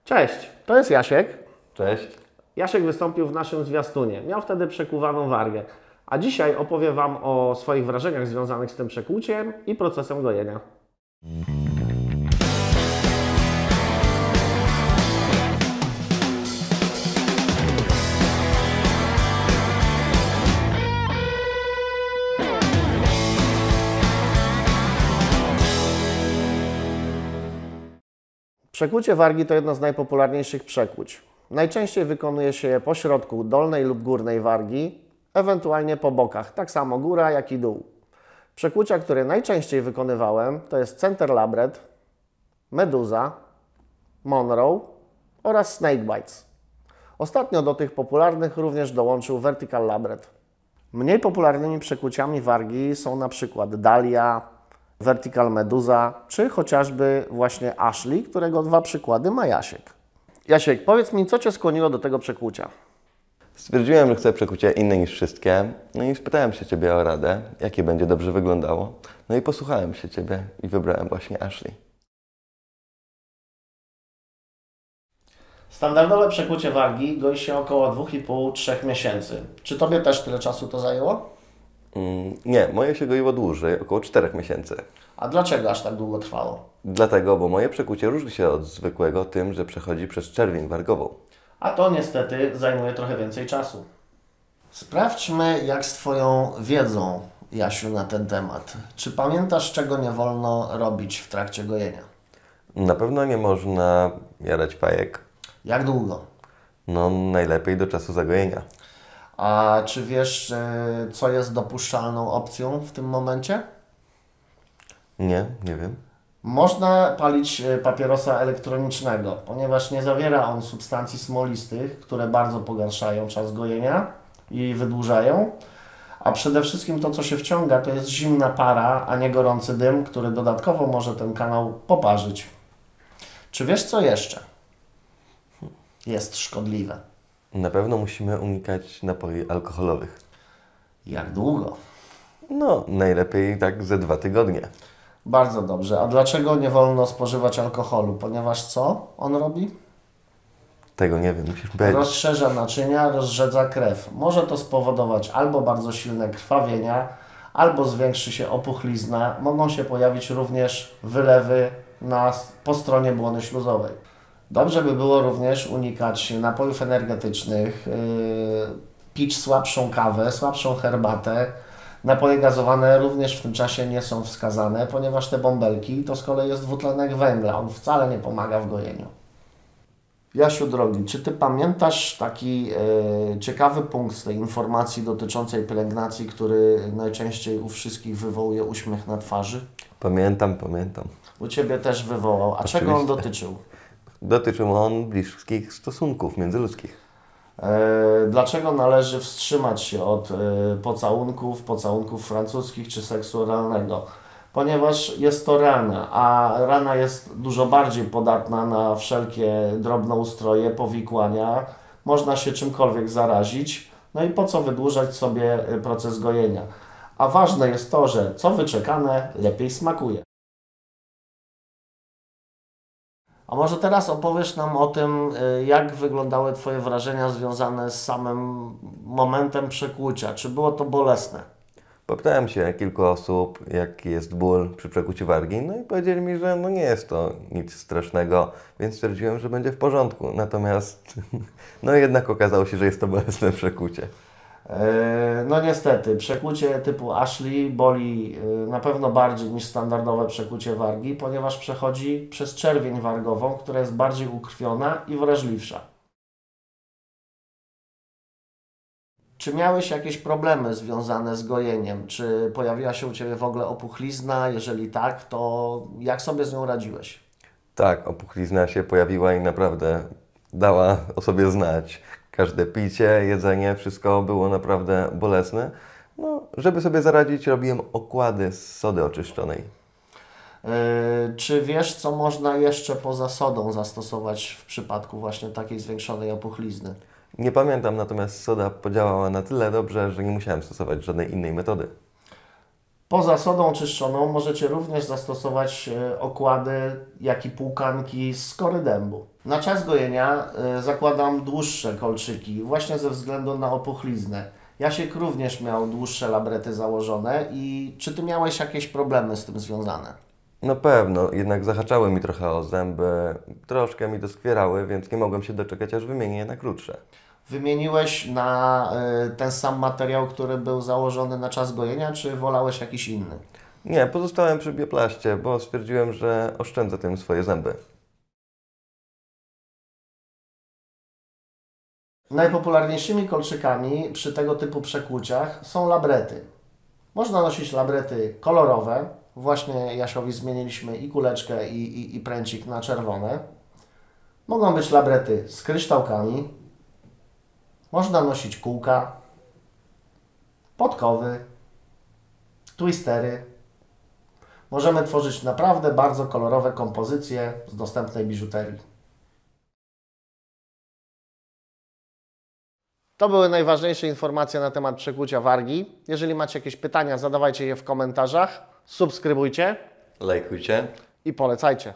Cześć, to jest Jasiek. Cześć. Jasiek wystąpił w naszym zwiastunie. Miał wtedy przekuwaną wargę. A dzisiaj opowiem Wam o swoich wrażeniach związanych z tym przekłuciem i procesem gojenia. Przekłucie wargi to jedno z najpopularniejszych przekłuć. Najczęściej wykonuje się je po środku dolnej lub górnej wargi, ewentualnie po bokach, tak samo góra jak i dół. Przekłucia, które najczęściej wykonywałem, to jest Center Labred, Medusa, Monroe oraz Snakebites. Ostatnio do tych popularnych również dołączył Vertical Labred. Mniej popularnymi przekłuciami wargi są na przykład Dahlia, Vertical Medusa, czy chociażby właśnie Ashley, którego dwa przykłady ma Jasiek. Jasiek, powiedz mi, co Cię skłoniło do tego przekłucia? Stwierdziłem, że chcę przekucie inne niż wszystkie. No i spytałem się Ciebie o radę, jakie będzie dobrze wyglądało. No i posłuchałem się Ciebie i wybrałem właśnie Ashley. Standardowe przekłucie wargi goi się około 2,5-3 miesięcy. Czy Tobie też tyle czasu to zajęło? Nie, moje się goiło dłużej, około 4 miesięcy. A dlaczego aż tak długo trwało? Dlatego, bo moje przekucie różni się od zwykłego tym, że przechodzi przez czerwień wargową. A to niestety zajmuje trochę więcej czasu. Sprawdźmy, jak z Twoją wiedzą, Jasiu, na ten temat. Czy pamiętasz, czego nie wolno robić w trakcie gojenia? Na pewno nie można jarać fajek. Jak długo? No, najlepiej do czasu zagojenia. A czy wiesz, co jest dopuszczalną opcją w tym momencie? Nie wiem. Można palić papierosa elektronicznego, ponieważ nie zawiera on substancji smolistych, które bardzo pogarszają czas gojenia i wydłużają. A przede wszystkim to, co się wciąga, to jest zimna para, a nie gorący dym, który dodatkowo może ten kanał poparzyć. Czy wiesz, co jeszcze jest szkodliwe? Na pewno musimy unikać napoi alkoholowych. Jak długo? No, najlepiej tak ze 2 tygodnie. Bardzo dobrze. A dlaczego nie wolno spożywać alkoholu? Ponieważ co on robi? Tego nie wiem, musisz powiedzieć. Rozszerza naczynia, rozrzedza krew. Może to spowodować albo bardzo silne krwawienia, albo zwiększy się opuchlizna. Mogą się pojawić również wylewy po stronie błony śluzowej. Dobrze by było również unikać napojów energetycznych, pić słabszą kawę, słabszą herbatę. Napoje gazowane również w tym czasie nie są wskazane, ponieważ te bąbelki to z kolei jest dwutlenek węgla. On wcale nie pomaga w gojeniu. Jasiu drogi, czy Ty pamiętasz taki ciekawy punkt z tej informacji dotyczącej pielęgnacji, który najczęściej u wszystkich wywołuje uśmiech na twarzy? Pamiętam. U Ciebie też wywołał. A czego on dotyczył? Dotyczył on bliskich stosunków międzyludzkich. Dlaczego należy wstrzymać się od pocałunków francuskich czy seksu oralnego? Ponieważ jest to rana, a rana jest dużo bardziej podatna na wszelkie drobnoustroje, powikłania. Można się czymkolwiek zarazić. No i po co wydłużać sobie proces gojenia? A ważne jest to, że co wyczekane lepiej smakuje. A może teraz opowiesz nam o tym, jak wyglądały Twoje wrażenia związane z samym momentem przekłucia? Czy było to bolesne? Popytałem się kilku osób, jaki jest ból przy przekuciu wargi, no i powiedzieli mi, że no nie jest to nic strasznego, więc stwierdziłem, że będzie w porządku. Natomiast no jednak okazało się, że jest to bolesne przekucie. No niestety, przekłucie typu Ashley boli na pewno bardziej niż standardowe przekłucie wargi, ponieważ przechodzi przez czerwień wargową, która jest bardziej ukrwiona i wrażliwsza. Czy miałeś jakieś problemy związane z gojeniem? Czy pojawiła się u Ciebie w ogóle opuchlizna? Jeżeli tak, to jak sobie z nią radziłeś? Tak, opuchlizna się pojawiła i naprawdę dała o sobie znać. Każde picie, jedzenie, wszystko było naprawdę bolesne. No, żeby sobie zaradzić, robiłem okłady z sody oczyszczonej. Czy wiesz, co można jeszcze poza sodą zastosować w przypadku właśnie takiej zwiększonej opuchlizny? Nie pamiętam, natomiast soda podziałała na tyle dobrze, że nie musiałem stosować żadnej innej metody. Poza sodą czyszczoną możecie również zastosować okłady, jak i półkanki z skory dębu. Na czas gojenia zakładam dłuższe kolczyki, właśnie ze względu na opuchliznę. Jasiek również miał dłuższe labrety założone i czy Ty miałeś jakieś problemy z tym związane? No pewno, jednak zahaczały mi trochę o zęby, troszkę mi doskwierały, więc nie mogłem się doczekać, aż wymienię je na krótsze. Wymieniłeś na ten sam materiał, który był założony na czas gojenia, czy wolałeś jakiś inny? Nie, pozostałem przy bioplaście, bo stwierdziłem, że oszczędzę tym swoje zęby. Najpopularniejszymi kolczykami przy tego typu przekłuciach są labrety. Można nosić labrety kolorowe. Właśnie Jasiowi zmieniliśmy i kuleczkę, i pręcik na czerwone. Mogą być labrety z kryształkami. Można nosić kółka, podkowy, twistery. Możemy tworzyć naprawdę bardzo kolorowe kompozycje z dostępnej biżuterii. To były najważniejsze informacje na temat przekłucia wargi. Jeżeli macie jakieś pytania, zadawajcie je w komentarzach. Subskrybujcie Lajkujcie. i polecajcie.